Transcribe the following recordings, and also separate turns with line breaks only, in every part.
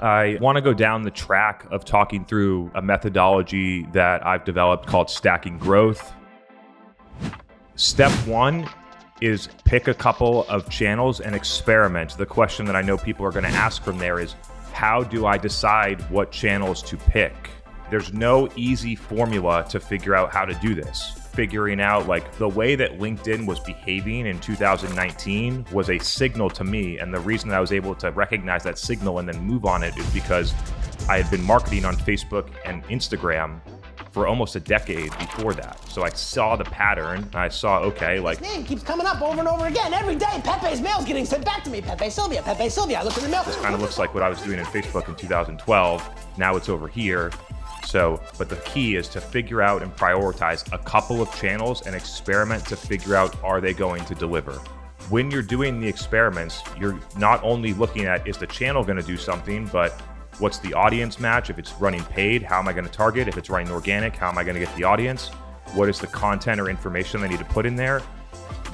I want to go down the track of talking through a methodology that I've developed called stacking growth. Step one is pick a couple of channels and experiment. The question that I know people are going to ask from there is, how do I decide what channels to pick? There's no easy formula to figure out how to do this. Figuring out like the way that LinkedIn was behaving in 2019 was a signal to me. And the reason that I was able to recognize that signal and then move on it is because I had been marketing on Facebook and Instagram for almost a decade before that. So I saw the pattern and I saw, okay, like
his name keeps coming up over and over again. Every day, Pepe's mail's getting sent back to me. Pepe Sylvia, Pepe Sylvia. I look in the mail.
This kind of looks like what I was doing in Facebook in 2012. Now it's over here. So, but the key is to figure out and prioritize a couple of channels and experiment to figure out, are they going to deliver? When you're doing the experiments, you're not only looking at, is the channel going to do something, but what's the audience match? If it's running paid, how am I going to target? If it's running organic, how am I going to get the audience? What is the content or information I need to put in there?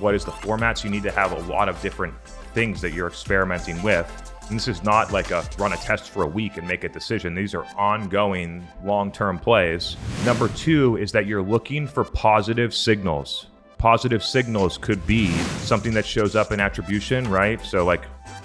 What is the formats? You need to have a lot of different things that you're experimenting with. And this is not like run a test for a week and make a decision. These are ongoing long-term plays. Number two is that you're looking for positive signals. Positive signals could be something that shows up in attribution, right? So like,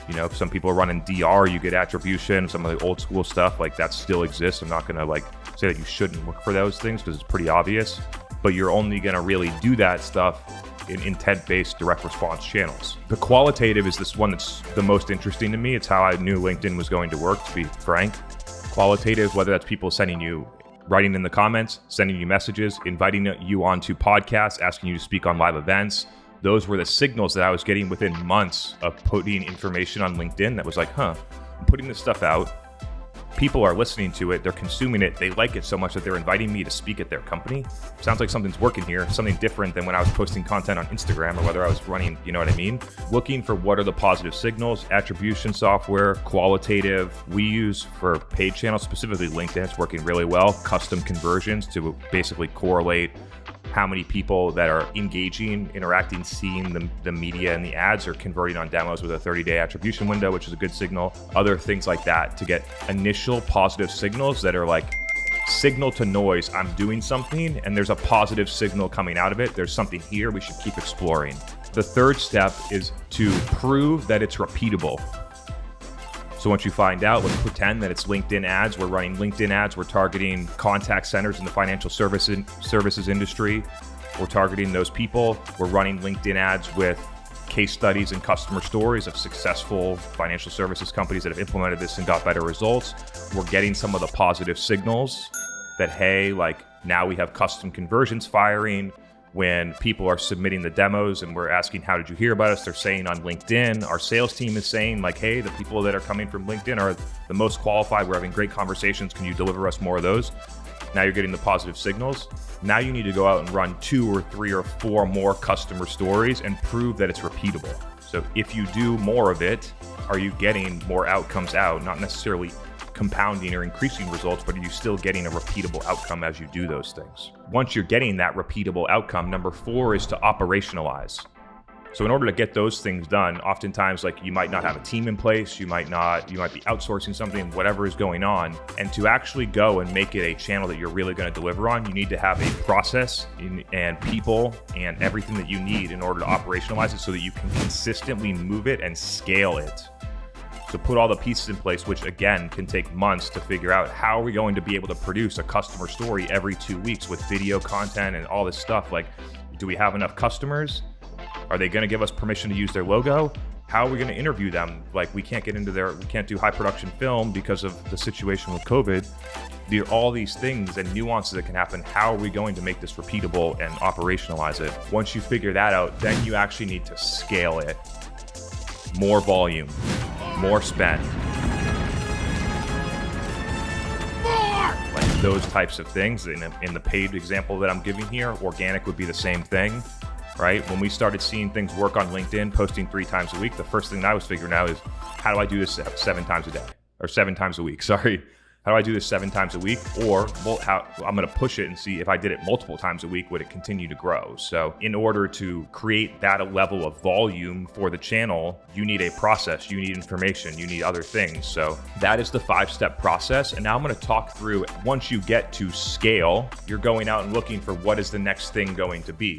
you know, if some people are running DR, you get attribution, some of the old school stuff, like that still exists. I'm not gonna like say that you shouldn't look for those things because it's pretty obvious, but you're only gonna really do that stuff in intent-based direct response channels. The qualitative is this one that's the most interesting to me. It's how I knew LinkedIn was going to work, to be frank. Qualitative, whether that's people sending you, writing in the comments, sending you messages, inviting you onto podcasts, asking you to speak on live events. Those were the signals that I was getting within months of putting information on LinkedIn that was like, I'm putting this stuff out. People are listening to it, they're consuming it, they like it so much that they're inviting me to speak at their company. Sounds like something's working here, something different than when I was posting content on Instagram or whether I was running, you know what I mean? Looking for what are the positive signals, attribution software, qualitative. We use for paid channels, specifically LinkedIn, it's working really well, custom conversions to basically correlate how many people that are engaging, interacting, seeing the media and the ads are converting on demos with a 30-day attribution window, which is a good signal. Other things like that to get initial positive signals that are like signal to noise. I'm doing something and there's a positive signal coming out of it. There's something here we should keep exploring. The third step is to prove that it's repeatable. So once you find out, let's pretend that it's LinkedIn ads. We're running LinkedIn ads. We're targeting contact centers in the financial services industry. We're targeting those people. We're running LinkedIn ads with case studies and customer stories of successful financial services companies that have implemented this and got better results. We're getting some of the positive signals that, hey, like now we have custom conversions firing. When people are submitting the demos and we're asking, how did you hear about us? They're saying on LinkedIn, our sales team is saying like, hey, the people that are coming from LinkedIn are the most qualified. We're having great conversations. Can you deliver us more of those? Now you're getting the positive signals. Now you need to go out and run 2 or 3 or 4 more customer stories and prove that it's repeatable. So if you do more of it, are you getting more outcomes out? Not necessarily compounding or increasing results, but are you still getting a repeatable outcome as you do those things? Once you're getting that repeatable outcome, number 4 is to operationalize. So in order to get those things done, oftentimes like you might not have a team in place, you might be outsourcing something, whatever is going on. And to actually go and make it a channel that you're really going to deliver on, you need to have a process and people and everything that you need in order to operationalize it so that you can consistently move it and scale it. So put all the pieces in place, which again can take months to figure out how are we going to be able to produce a customer story every 2 weeks with video content and all this stuff. Like, do we have enough customers? Are they going to give us permission to use their logo? How are we going to interview them? Like, we can't do high production film because of the situation with COVID. There are all these things and nuances that can happen. How are we going to make this repeatable and operationalize it? Once you figure that out, then you actually need to scale it. More volume, more spend. Like those types of things. In the paid example that I'm giving here, organic would be the same thing, right? When we started seeing things work on LinkedIn, posting 3 times a week, the first thing that I was figuring out is, how do I do this 7 times a day? Or 7 times a week, sorry. how do I do this 7 times a week? Or I'm going to push it and see if I did it multiple times a week, would it continue to grow? So in order to create that level of volume for the channel, you need a process, you need information, you need other things. So that is the 5-step process. And now I'm going to talk through, once you get to scale, you're going out and looking for what is the next thing going to be.